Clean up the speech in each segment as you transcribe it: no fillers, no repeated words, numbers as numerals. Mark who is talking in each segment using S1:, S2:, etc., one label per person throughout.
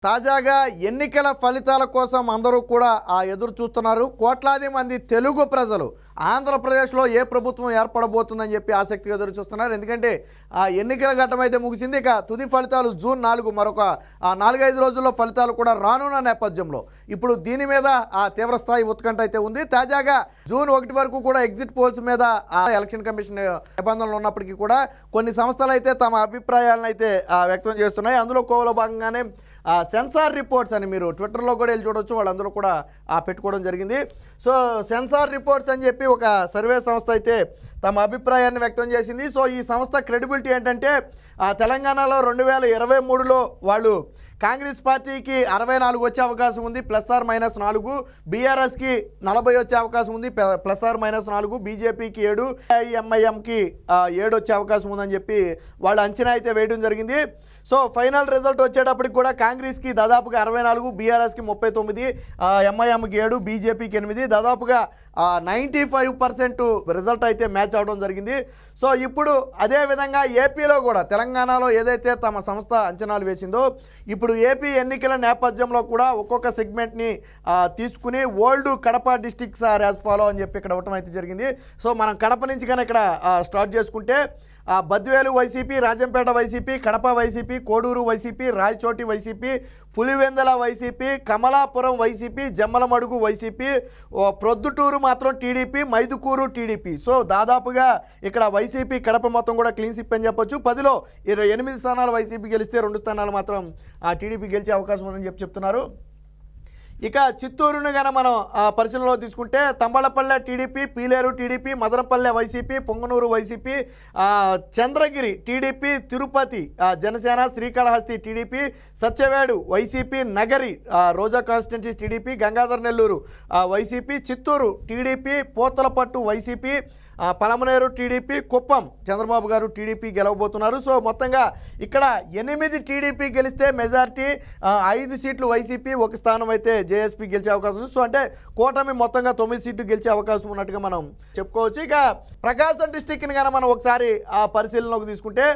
S1: తాజాగా ఎన్నికల ఫలితాల కోసం అందరూ కూడా ఎదురు చూస్తున్నారు. కోట్లాది మంది తెలుగు ప్రజలు ఆంధ్రప్రదేశ్లో ఏ ప్రభుత్వం ఏర్పడబోతుందని చెప్పి ఆసక్తిగా ఎదురు చూస్తున్నారు. ఎందుకంటే ఎన్నికల ఘట్టం అయితే ముగిసింది. ఇక తుది ఫలితాలు జూన్ 4 మరొక 4-5 రోజుల్లో ఫలితాలు కూడా రానున్న నేపథ్యంలో ఇప్పుడు దీని మీద తీవ్రస్థాయి ఉత్కంఠ అయితే ఉంది. తాజాగా జూన్ 1 వరకు కూడా ఎగ్జిట్ పోల్స్ మీద ఎలక్షన్ కమిషన్ నిబంధనలు ఉన్నప్పటికీ కూడా కొన్ని సంస్థలు అయితే తమ అభిప్రాయాలను అయితే వ్యక్తం చేస్తున్నాయి. అందులో కోవలో భాగంగానే సెన్సార్ రిపోర్ట్స్ అని మీరు ట్విట్టర్లో కూడా వెళ్ళి చూడొచ్చు, వాళ్ళందరూ కూడా పెట్టుకోవడం జరిగింది. సో సెన్సార్ రిపోర్ట్స్ అని చెప్పి ఒక సర్వే సంస్థ అయితే తమ అభిప్రాయాన్ని వ్యక్తం చేసింది. సో ఈ సంస్థ క్రెడిబిలిటీ ఏంటంటే తెలంగాణలో 2023లో వాళ్ళు కాంగ్రెస్ పార్టీకి 64 వచ్చే అవకాశం ఉంది, +/-4, బీఆర్ఎస్కి 40 వచ్చే అవకాశం ఉంది, +/-4, బీజేపీకి 7, ఐఎంఐఎంకి 7 వచ్చే అవకాశం ఉందని చెప్పి వాళ్ళు అంచనా అయితే వేయడం జరిగింది. సో ఫైనల్ రిజల్ట్ వచ్చేటప్పటికి కూడా కాంగ్రెస్కి దాదాపుగా 64, బీఆర్ఎస్కి 39, ఎంఐఎంకి 7, బీజేపీకి 8, దాదాపుగా 95% రిజల్ట్ అయితే మ్యాచ్ అవడం జరిగింది. సో ఇప్పుడు అదేవిధంగా ఏపీలో కూడా తెలంగాణలో ఏదైతే తమ సంస్థ అంచనాలు వేసిందో ఇప్పుడు ఏపీ ఎన్నికల నేపథ్యంలో కూడా ఒక్కొక్క సెగ్మెంట్ని తీసుకుని old Kadapa districts are as follow అని చెప్పి ఇక్కడ ఇవ్వటం అయితే జరిగింది. సో మనం కడప నుంచి కానీ ఇక్కడ స్టార్ట్ చేసుకుంటే Badvel YCP, Rajampet YCP, Kadapa YCP, Koduru YCP, Rayachoti YCP, Pulivendula YCP, Kamalapuram YCP, Jammalamadugu YCP, Proddatur మాత్రం టీడీపీ, మైదుకూరు టీడీపీ. సో దాదాపుగా ఇక్కడ వైసీపీ కడప మొత్తం కూడా క్లీన్ స్వీప్ అని చెప్పొచ్చు. 10లో 8 స్థానాలు వైసీపీ గెలిస్తే 2 స్థానాలు మాత్రం టీడీపీ గెలిచే అవకాశం ఉందని చెప్తున్నారు. ఇక చిత్తూరును కనుక మనం పరిశీలనలో తీసుకుంటే Thamballapalle TDP, Pileru TDP, Madanapalle YCP, Punganur YCP, Chandragiri TDP, Tirupati Janasena, Srikalahasti TDP, Satyavedu YCP, Nagari Roja constituency TDP, Gangadhara Nellore YCP, Chittoor TDP, Puthalapattu YCP, Palamaner TDP, Kuppam Chandrababu గారు టీడీపీ గెలవబోతున్నారు. సో మొత్తంగా ఇక్కడ 8 టీడీపీ గెలిస్తే మెజారిటీ, 5 సీట్లు వైసీపీ, 1 స్థానం అయితే జేఎస్పీ గెలిచే అవకాశం ఉంది. సో అంటే కూటమి మొత్తంగా 9 సీట్లు గెలిచే అవకాశం ఉన్నట్టుగా మనం చెప్పుకోవచ్చు. ఇక ప్రకాశం డిస్టిక్ని కనుక మనం ఒకసారి పరిశీలనలోకి తీసుకుంటే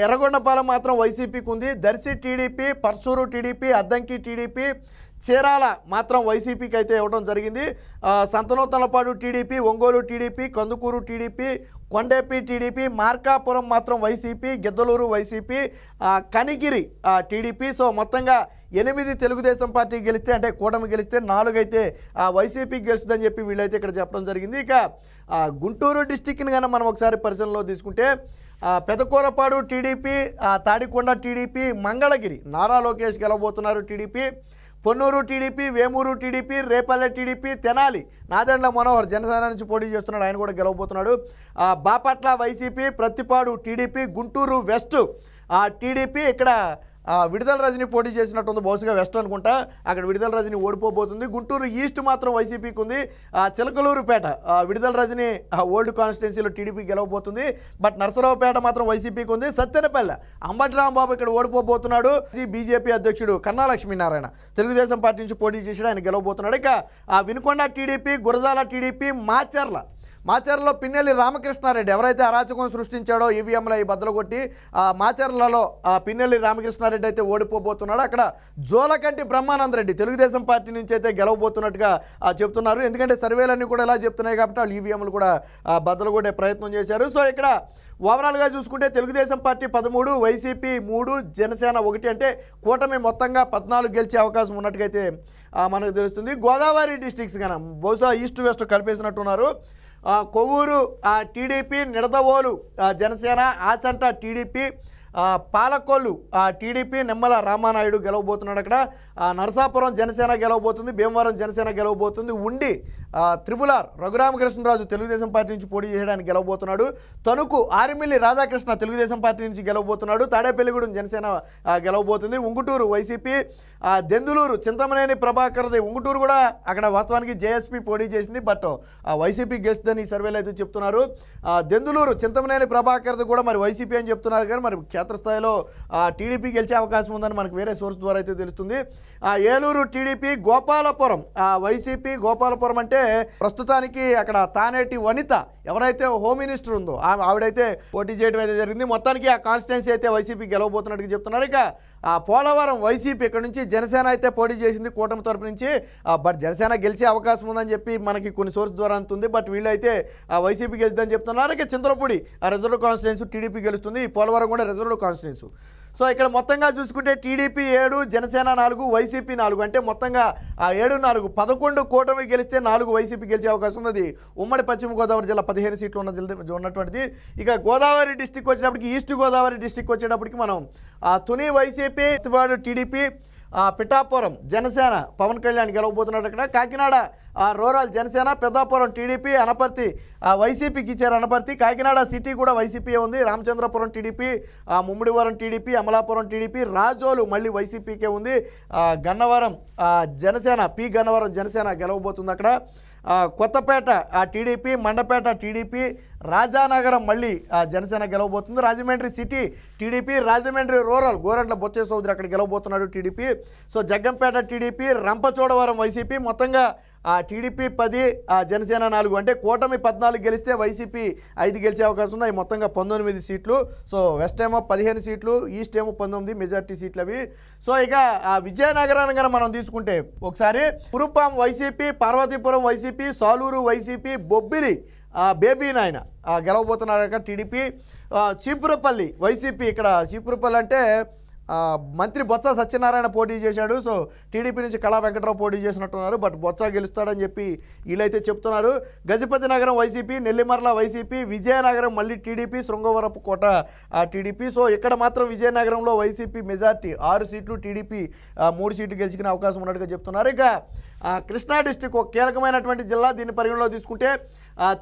S1: ఎర్రగొండపాలెం మాత్రం వైసీపీకి ఉంది, Darsi TDP, Parchur TDP, Addanki TDP, Chirala మాత్రం వైసీపీకి అయితే ఇవ్వడం జరిగింది. Santhanuthalapadu TDP, Ongole TDP, Kandukur TDP, Kondapi TDP, Markapuram మాత్రం YCP, Giddalur YCP, Kanigiri TDP. So మొత్తంగా 8 తెలుగుదేశం పార్టీ గెలిస్తే అంటే కూటమి గెలిస్తే 4 అయితే వైసీపీకి గెలుస్తుందని చెప్పి వీళ్ళైతే ఇక్కడ చెప్పడం జరిగింది. ఇక గుంటూరు డిస్టిక్ని కనుక మనం ఒకసారి పరిశీలనలో తీసుకుంటే పెదకూరపాడు టీడీపీ, తాడికొండ టీడీపీ, మంగళగిరి నారా లోకేష్ గెలవబోతున్నారు TDP, Ponnur TDP, Vemuru TDP, Repalle TDP, Tenali Nadendla Manohar Janasena నుంచి పోటీ చేస్తున్నాడు, ఆయన కూడా గెలవబోతున్నాడు, Bapatla YCP, Prathipadu TDP, Guntur west TDP, ఇక్కడ విడుదల రజని పోటీ చేసినట్టుంది, బహుశా వెస్ట్ అనుకుంటా, అక్కడ విడుదల రజని ఓడిపోబోతుంది. గుంటూరు ఈస్ట్ మాత్రం వైసీపీకి ఉంది, చిలకలూరుపేట విడుదల రజని ఓల్డ్ కాన్స్టిట్యున్సీలో టీడీపీ గెలవబోతుంది, బట్ నరసరావుపేట మాత్రం వైసీపీకి ఉంది. సత్తెనపల్లె అంబటి రాంబాబు ఇక్కడ ఓడిపోబోతున్నాడు, బీజేపీ అధ్యక్షుడు కన్నా లక్ష్మీనారాయణ తెలుగుదేశం పార్టీ నుంచి పోటీ చేసాడు, ఆయన గెలవబోతున్నాడు. ఇక వినుకొండ టీడీపీ, గురజాల టీడీపీ, మాచర్లలో పిన్నెల్లి రామకృష్ణారెడ్డి ఎవరైతే అరాచకం సృష్టించాడో ఈవీఎంలో ఈ బద్దలు కొట్టి మాచర్లలో పిన్నెల్లి రామకృష్ణారెడ్డి అయితే ఓడిపోబోతున్నాడు. అక్కడ జోలకంటి బ్రహ్మానంద రెడ్డి తెలుగుదేశం పార్టీ నుంచి అయితే గెలవబోతున్నట్టుగా చెప్తున్నారు. ఎందుకంటే సర్వేలన్నీ కూడా ఎలా చెప్తున్నాయి కాబట్టి వాళ్ళు ఈవీఎంలు కూడా బద్దలు కొట్టే ప్రయత్నం చేశారు. సో ఇక్కడ ఓవరాల్గా చూసుకుంటే తెలుగుదేశం పార్టీ 13, వైసీపీ 3, జనసేన 1, అంటే కూటమి మొత్తంగా 14 గెలిచే అవకాశం ఉన్నట్టుగైతే మనకు తెలుస్తుంది. గోదావరి డిస్ట్రిక్ట్స్ కన్నా బహుశా ఈస్ట్ వెస్ట్ కలిపేసినట్టున్నారు. Kovvur TDP, Nidadavole Janasena, Achanta TDP, Palakollu TDP, Nimmala Ramanaidu గెలవబోతున్నాడు. అక్కడ నరసాపురం జనసేన గెలవబోతుంది, భీమవరం జనసేన గెలవబోతుంది, ఉండి త్రిపులార్ రఘురామకృష్ణరాజు తెలుగుదేశం పార్టీ నుంచి పోటీ చేయడానికి గెలవబోతున్నాడు, తణుకు ఆరిమిల్లి రాధాకృష్ణ తెలుగుదేశం పార్టీ నుంచి గెలవబోతున్నాడు, తాడేపల్లిగూడెం జనసేన గెలవబోతుంది, ఉంగుటూరు వైసీపీ, దెందులూరు చింతమనేని ప్రభాకర్ది, ఉంగుటూరు కూడా అక్కడ వాస్తవానికి జేఎస్పీ పోటీ చేసింది, బట్ వైసీపీ గెలుస్తుందని ఈ సర్వేలు అయితే చెప్తున్నారు. దెందులూరు చింతమనేని ప్రభాకర్ది కూడా మరి వైసీపీ అని చెప్తున్నారు, కానీ మరి క్షేత్రస్థాయిలో టీడీపీ గెలిచే అవకాశం ఉందని మనకు వేరే సోర్స్ ద్వారా అయితే తెలుస్తుంది. Eluru TDP, Gopalapuram YCP. గోపాలపురం అంటే ప్రస్తుతానికి అక్కడ తానేటి వనిత ఎవరైతే హోమ్ మినిస్టర్ ఉందో ఆవిడైతే పోటీ చేయడం అయితే జరిగింది. మొత్తానికి ఆ కాన్స్టిట్యున్సీ అయితే వైసీపీ గెలవబోతున్నట్టుగా చెప్తున్నారు. ఇక పోలవరం వైసీపీ ఇక్కడ నుంచి జనసేన అయితే పోటీ చేసింది కూటమి తరపు నుంచి. బట్ జనసేన గెలిచే అవకాశం ఉందని చెప్పి మనకి కొన్ని సోర్స్ ద్వారా అందుతుంది. బట్ వీళ్ళైతే వైసీపీ గెలుస్తుందని చెప్తున్నారు. ఇక చింతలపూడి రిజర్వ్ కాన్స్టిట్యున్సీ టీడీపీ గెలుస్తుంది. ఈ పోలవరం కూడా రిజర్వ్ కాన్స్టిట్యున్సీ. సో ఇక్కడ మొత్తంగా చూసుకుంటే టీడీపీ 7, జనసేన 4, వైసీపీ 4. అంటే మొత్తంగా 7, 4, 11 కూటమి గెలిస్తే 4 వైసీపీ గెలిచే అవకాశం ఉన్నది. ఉమ్మడి పశ్చిమ గోదావరి జిల్లా 15 సీట్లు ఉన్నటువంటిది. ఇక గోదావరి డిస్టిక్ వచ్చేటప్పటికి, ఈస్ట్ గోదావరి డిస్టిక్ వచ్చేటప్పటికి మనం తుని వైసీపీ, టీడీపీ, పిఠాపురం జనసేన పవన్ కళ్యాణ్ గెలవబోతున్నాడు. అక్కడ కాకినాడ రూరల్ జనసేన, పెద్దాపురం టీడీపీ, అనపర్తి వైసీపీకి ఇచ్చారు. అనపర్తి, కాకినాడ సిటీ కూడా వైసీపీ ఉంది. Ramachandrapuram TDP, Mummidivaram TDP, Amalapuram TDP, Razole మళ్ళీ వైసీపీకే ఉంది. గన్నవరం జనసేన, గన్నవరం జనసేన గెలవబోతుంది. అక్కడ కొత్తపేట టీడీపీ, మండపేట టీడీపీ, రాజానగరం మళ్ళీ జనసేన గెలవబోతుంది. Rajahmundry city TDP, Rajahmundry rural Gorantla Botsa సోదరి అక్కడ గెలవబోతున్నాడు TDP. So Jaggampeta TDP, Rampachodavaram YCP. మొత్తంగా టీడీపీ 10, జనసేన 4. అంటే కూటమి 14 గెలిస్తే వైసీపీ 5 గెలిచే అవకాశం ఉంది. అవి మొత్తంగా 19 సీట్లు. సో వెస్ట్ ఏమో 15 సీట్లు, ఈస్ట్ ఏమో 19 మెజార్టీ సీట్లు అవి. సో ఇక విజయనగరాన్ని కనుక మనం తీసుకుంటే ఒకసారి Kurupam YCP, Parvathipuram YCP, Saluru YCP, Bobbili baby నాయన గెలవబోతున్నారు టీడీపీ. చీపురపల్లి వైసీపీ. ఇక్కడ చీపురపల్లి అంటే మంత్రి బొత్స సత్యనారాయణ పోటీ చేశాడు. సో టీడీపీ నుంచి కళా వెంకటరావు పోటీ చేసినట్టున్నారు. బట్ బొత్స గెలుస్తాడని చెప్పి వీళ్ళైతే చెప్తున్నారు. గజపతి నగరం వైసీపీ, నెల్లిమర్ల వైసీపీ, విజయనగరం మళ్ళీ టీడీపీ, శృంగవరపు కోట టీడీపీ. సో ఇక్కడ మాత్రం విజయనగరంలో వైసీపీ మెజార్టీ 6 సీట్లు, టీడీపీ 3 సీట్లు గెలుచుకునే అవకాశం ఉన్నట్టుగా చెప్తున్నారు. ఇక కృష్ణా డిస్టిక్ ఒక కీలకమైనటువంటి జిల్లా. దీన్ని పరిగణలో తీసుకుంటే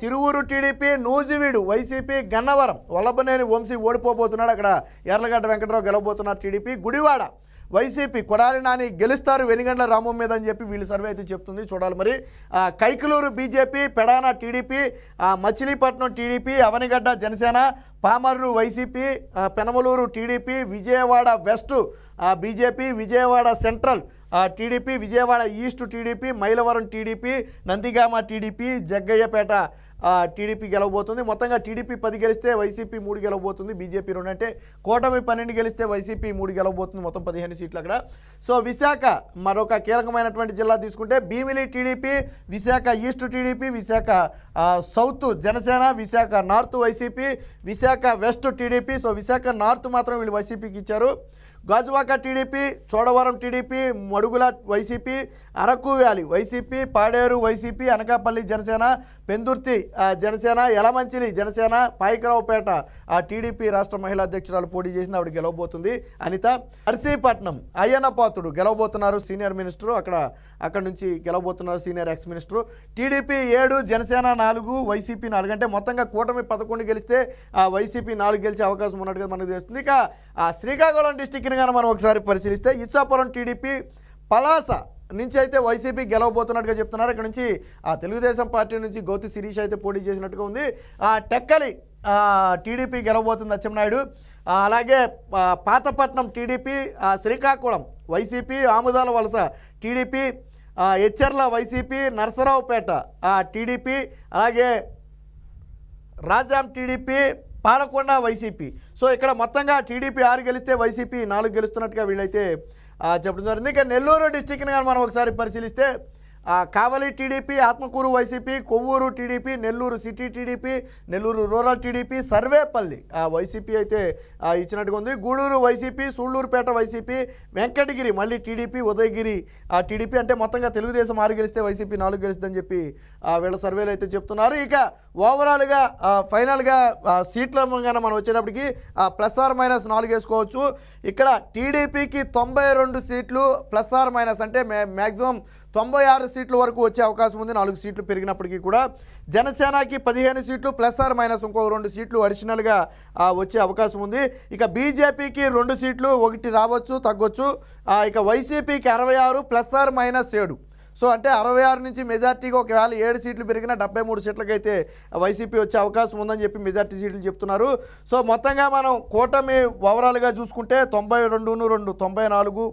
S1: తిరువూరు టీడీపీ, నూజివీడు వైసీపీ, గన్నవరం వల్లభనేని వంశీ ఓడిపోబోతున్నాడు. అక్కడ యార్లగడ్డ వెంకటరావు గెలవబోతున్నారు టీడీపీ. గుడివాడ వైసీపీ కొడాలి నాని గెలుస్తారు వెనిగండ్ల రామం మీద అని చెప్పి వీళ్ళు సర్వే అయితే చెప్తుంది. చూడాలి మరి. Kaikaluru BJP, Pedana TDP, Machilipatnam TDP, Avanigadda Janasena, Pamarru YCP, Penamaluru TDP, Vijayawada west BJP, Vijayawada central TDP, Vijayawada east TDP, Mylavaram TDP, Nandigama TDP, Jaggayyapeta TDP గెలవబోతుంది. మొత్తంగా టీడీపీ 10 గెలిస్తే వైసీపీ 3 గెలవబోతుంది. బీజేపీ 2. అంటే కూటమి 12 గెలిస్తే వైసీపీ 3 గెలవబోతుంది. మొత్తం 15 సీట్లు అక్కడ. సో విశాఖ మరొక కీలకమైనటువంటి జిల్లా తీసుకుంటే Bheemili TDP, Visakha east TDP, Visakha south Janasena, Visakha north YCP, Visakha west TDP. So Visakha north మాత్రం వీళ్ళు వైసీపీకి ఇచ్చారు. Gajuwaka TDP, Chodavaram TDP, Madugula YCP, Araku valley YCP, Paderu YCP, Anakapalli Janasena, Pendurthi Janasena, Yelamanchili Janasena, Payakaraopeta TDP రాష్ట్ర మహిళా అధ్యక్షురాలు పోటీ చేసింది. ఆవిడ గెలవబోతుంది అనిత. నర్సీపట్నం అయ్యన్నపాత్రుడు గెలవబోతున్నారు, సీనియర్ మినిస్టరు. అక్కడ నుంచి గెలవబోతున్నారు senior ex minister. TDP 7, Janasena 4, YCP 4. అంటే మొత్తంగా కూటమి 11 గెలిస్తే వైసీపీ 4 గెలిచే అవకాశం ఉన్నట్టుగా మనకు తెలుస్తుంది. ఇక శ్రీకాకుళం డిస్టిక్ కానీ మనం ఒకసారి పరిశీలిస్తే ఇచ్చాపురం టీడీపీ, పలాస నుంచి అయితే వైసీపీ గెలవబోతున్నట్టుగా చెప్తున్నారు. ఇక్కడ నుంచి తెలుగుదేశం పార్టీ నుంచి గౌతి శిరీష్ అయితే పోటీ చేసినట్టుగా ఉంది. టెక్కలి టీడీపీ గెలవబోతుంది అచ్చెన్నాయుడు. అలాగే Pathapatnam TDP, Srikakulam YCP, Amadalavalasa TDP, Etcherla YCP, Narasaraopet TDP, అలాగే Rajam TDP, Palakonda YCP. So ఇక్కడ మొత్తంగా టీడీపీ 6 గెలిస్తే వైసీపీ 4 గెలుస్తున్నట్టుగా వీళ్ళైతే చెప్పడం జరిగింది. ఇక నెల్లూరు డిస్టిక్ని కానీ మనం ఒకసారి పరిశీలిస్తే Kavali TDP, Atmakur YCP, Kovvur TDP, Nellore city TDP, Nellore rural TDP, Sarvepalli YCP అయితే ఇచ్చినట్టుగా ఉంది. గూడూరు వైసీపీ, సూళ్లూరుపేట వైసీపీ, వెంకటగిరి మళ్ళీ టీడీపీ, ఉదయగిరి టీడీపీ. అంటే మొత్తంగా తెలుగుదేశం 6 గెలిస్తే వైసీపీ 4 గెలుస్తుందని చెప్పి వీళ్ళ సర్వేలు అయితే చెప్తున్నారు. ఇక ఓవరాల్గా ఫైనల్గా సీట్ల మనం వచ్చేటప్పటికి ±4 వేసుకోవచ్చు. ఇక్కడ టీడీపీకి 92 సీట్లు ±, అంటే మ్యాక్సిమం 96 సీట్ల వరకు వచ్చే అవకాశం ఉంది. 4 సీట్లు పెరిగినప్పటికీ కూడా. జనసేనకి 15 సీట్లు ± ఇంకో 2 సీట్లు అడిషనల్గా వచ్చే అవకాశం ఉంది. ఇక బీజేపీకి 2 సీట్లు, 1 రావచ్చు తగ్గొచ్చు. ఇక వైసీపీకి 66 ±7. సో అంటే 66 నుంచి మెజార్టీగా ఒకవేళ 7 సీట్లు పెరిగినా 73 సీట్లకైతే వైసీపీ వచ్చే అవకాశం ఉందని చెప్పి మెజార్టీ సీట్లు చెప్తున్నారు. సో మొత్తంగా మనం కూటమి ఓవరాల్గా చూసుకుంటే 92-2 94,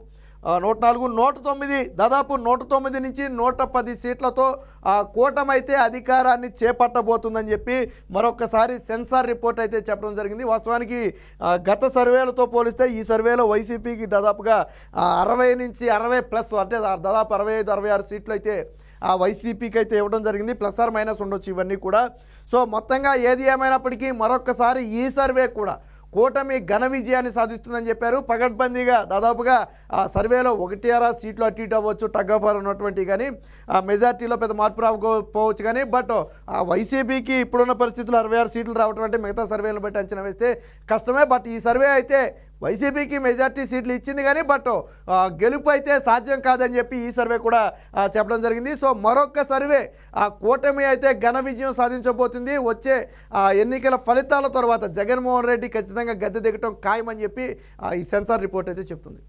S1: 104, 109, దాదాపు 109 నుంచి 110 సీట్లతో కూటమి అయితే అధికారాన్ని చేపట్టబోతుందని చెప్పి మరొకసారి సెన్సార్ రిపోర్ట్ అయితే చెప్పడం జరిగింది. వాస్తవానికి గత సర్వేలతో పోలిస్తే ఈ సర్వేలో వైసీపీకి దాదాపుగా 60 నుంచి 60+ అంటే దాదాపు 65-66 సీట్లు అయితే వైసీపీకి అయితే ఇవ్వడం జరిగింది. ప్లస్ ఆర్ మైనస్ ఉండొచ్చు ఇవన్నీ కూడా. సో మొత్తంగా ఏది ఏమైనప్పటికీ మరొకసారి ఈ సర్వే కూడా కూటమి ఘన విజయాన్ని సాధిస్తుందని చెప్పారు. పగడ్బందీగా దాదాపుగా సర్వేలో 1-6 సీట్లు అటు ఇటు అవ్వచ్చు, టగ్గఫర్ ఉన్నటువంటి, కానీ మెజార్టీలో పెద్ద మార్పు రాకపోవచ్చు. కానీ బట్ వైసీపీకి ఇప్పుడున్న పరిస్థితుల్లో 66 సీట్లు రావటం అంటే మిగతా సర్వేలను బట్టి అంచనా వేస్తే కష్టమే. బట్ ఈ సర్వే అయితే వైసీపీకి మెజార్టీ సీట్లు ఇచ్చింది, కానీ బట్ గెలుపు అయితే సాధ్యం కాదని చెప్పి ఈ సర్వే కూడా చెప్పడం జరిగింది. సో మరొక సర్వే కూటమి అయితే ఘన విజయం సాధించబోతుంది. వచ్చే ఎన్నికల ఫలితాల తర్వాత జగన్మోహన్ రెడ్డి ఖచ్చితంగా గద్దె దిగటం ఖాయమని చెప్పి ఈ సెన్సార్ రిపోర్ట్ అయితే చెప్తుంది.